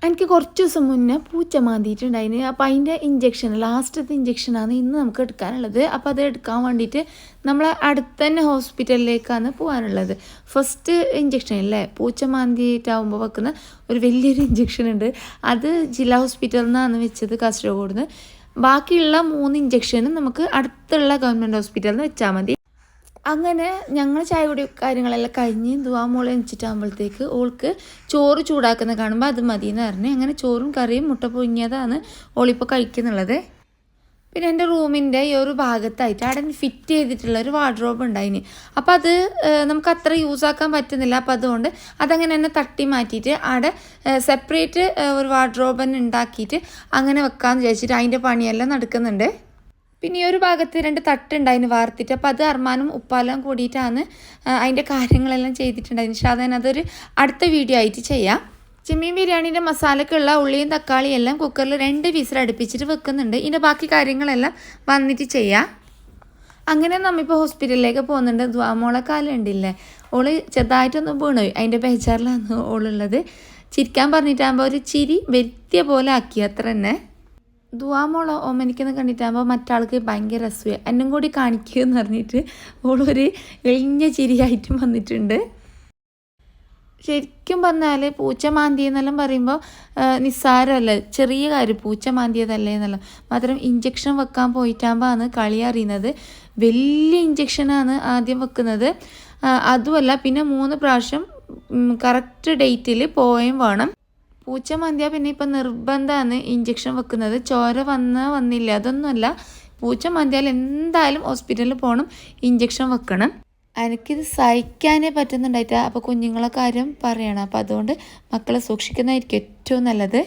എനിക്ക് കുറച്ച് ദിവസം മുന്നേ പൂച്ച മാന്തിയിട്ടുണ്ടായിന്. അപ്പോൾ അതിൻ്റെ ഇഞ്ചക്ഷൻ ലാസ്റ്റത്തെ ഇഞ്ചക്ഷനാണ് ഇന്ന് നമുക്ക് എടുക്കാനുള്ളത്. അപ്പോൾ അത് എടുക്കാൻ വേണ്ടിയിട്ട് നമ്മൾ അടുത്ത് തന്നെ ഹോസ്പിറ്റലിലേക്കാണ് പോകാനുള്ളത്. ഫസ്റ്റ് ഇഞ്ചക്ഷൻ അല്ലേ, പൂച്ച മാന്തിയിട്ടാകുമ്പോൾ വെക്കുന്ന ഒരു വലിയൊരു ഇഞ്ചക്ഷൻ ഉണ്ട്. അത് ജില്ലാ ഹോസ്പിറ്റലിൽ നിന്നാണ് വെച്ചത്, കാസർഗോഡ് നിന്ന്. ബാക്കിയുള്ള 3 ഇഞ്ചക്ഷനും നമുക്ക് അടുത്തുള്ള ഗവൺമെൻറ് ഹോസ്പിറ്റലിൽ നിന്ന് വെച്ചാൽ മതി. അങ്ങനെ ഞങ്ങൾ ചായ കൂടി കാര്യങ്ങളെല്ലാം കഴിഞ്ഞ് ദുവാമോളെ എണിച്ചിട്ടാകുമ്പോഴത്തേക്ക് ഓൾക്ക് ചോറ് ചൂടാക്കുന്ന കാണുമ്പോൾ അത് മതി എന്ന് പറഞ്ഞ് അങ്ങനെ ചോറും കറിയും മുട്ട പുഴുങ്ങിയതാണ് ഓളിപ്പോൾ കഴിക്കുന്നുള്ളത്. പിന്നെ എൻ്റെ റൂമിൻ്റെ ഈ ഒരു ഭാഗത്തായിട്ട് അവിടെ ഫിറ്റ് ചെയ്തിട്ടുള്ള ഒരു വാർഡ്രോബ് ഉണ്ടായിന്. അപ്പോൾ അത് നമുക്ക് അത്ര യൂസ് ആക്കാൻ പറ്റുന്നില്ല. അപ്പോൾ അതുകൊണ്ട് അതങ്ങനെ തന്നെ തട്ടി മാറ്റിയിട്ട് അവിടെ സെപ്പറേറ്റ് ഒരു വാർഡ്രോബ് തന്നെ ഉണ്ടാക്കിയിട്ട് അങ്ങനെ വെക്കാമെന്ന് വിചാരിച്ചിട്ട് അതിൻ്റെ പണിയെല്ലാം നടക്കുന്നുണ്ട്. പിന്നെ ഈ ഒരു ഭാഗത്ത് 2 തട്ടുണ്ടായിന് വാർത്തിട്ട്. അപ്പോൾ അത് അർമാനും ഉപ്പാലും കൂടിയിട്ടാണ് അതിൻ്റെ കാര്യങ്ങളെല്ലാം ചെയ്തിട്ടുണ്ടായിരുന്നു. പക്ഷേ അതൊരു അടുത്ത വീഡിയോ ആയിട്ട് ചെയ്യാം. ചെമ്മീൻ ബിരിയാണീൻ്റെ മസാലക്കുള്ള ഉള്ളിയും തക്കാളിയും എല്ലാം കുക്കറിൽ 2 വിസിൽ അടുപ്പിച്ചിട്ട് വെക്കുന്നുണ്ട്. ഇതിൻ്റെ ബാക്കി കാര്യങ്ങളെല്ലാം വന്നിട്ട് ചെയ്യാം. അങ്ങനെ നമ്മളിപ്പോൾ ഹോസ്പിറ്റലിലേക്ക് പോകുന്നുണ്ട്. ദ്വാമോളെ കാലം ഉണ്ടില്ലേ, ഓള് ചെറുതായിട്ടൊന്നും വീണുപോയി. അതിൻ്റെ ബേജാറിലാണ് ഓളുള്ളത്. ചിരിക്കാൻ പറഞ്ഞിട്ടാകുമ്പോൾ ഒരു ചിരി വരുത്തിയ പോലെ ആക്കി അത്ര തന്നെ. ദുവാമോളോ ഓമനിക്കുന്ന കണ്ടിട്ടാകുമ്പോൾ മറ്റാൾക്ക് ഭയങ്കര രസമായി. എന്നും കൂടി കാണിക്കുമെന്ന് പറഞ്ഞിട്ട് ഓളൊരു എളിഞ്ഞ ചിരിയായിട്ടും വന്നിട്ടുണ്ട്. ശരിക്കും പറഞ്ഞാൽ പൂച്ച മാന്തിയെന്നെല്ലാം പറയുമ്പോൾ നിസ്സാരമല്ല, ചെറിയ കാര്യം, പൂച്ച മാന്തിയതല്ലേ എന്നല്ല. മാത്രം ഇഞ്ചക്ഷൻ വെക്കാൻ പോയിട്ടാകുമ്പോൾ ആണ് കളി അറിയുന്നത്. വലിയ ഇഞ്ചക്ഷനാണ് ആദ്യം വെക്കുന്നത്. അതുമല്ല പിന്നെ 3 പ്രാവശ്യം കറക്റ്റ് ഡേറ്റിൽ പോവുകയും വേണം. പൂച്ച മാന്തിയാൽ പിന്നെ ഇപ്പം നിർബന്ധമാണ് ഇഞ്ചക്ഷൻ വെക്കുന്നത്. ചോര വന്നില്ല അതൊന്നുമല്ല, പൂച്ച മാന്തിയാൽ എന്തായാലും ഹോസ്പിറ്റലിൽ പോകണം, ഇഞ്ചക്ഷൻ വെക്കണം. എനിക്കിത് സഹിക്കാനേ പറ്റുന്നുണ്ടായിട്ടാ. അപ്പോൾ കുഞ്ഞുങ്ങളെ കാര്യം പറയണം. അപ്പോൾ അതുകൊണ്ട് മക്കളെ സൂക്ഷിക്കുന്നതായിരിക്കും ഏറ്റവും നല്ലത്.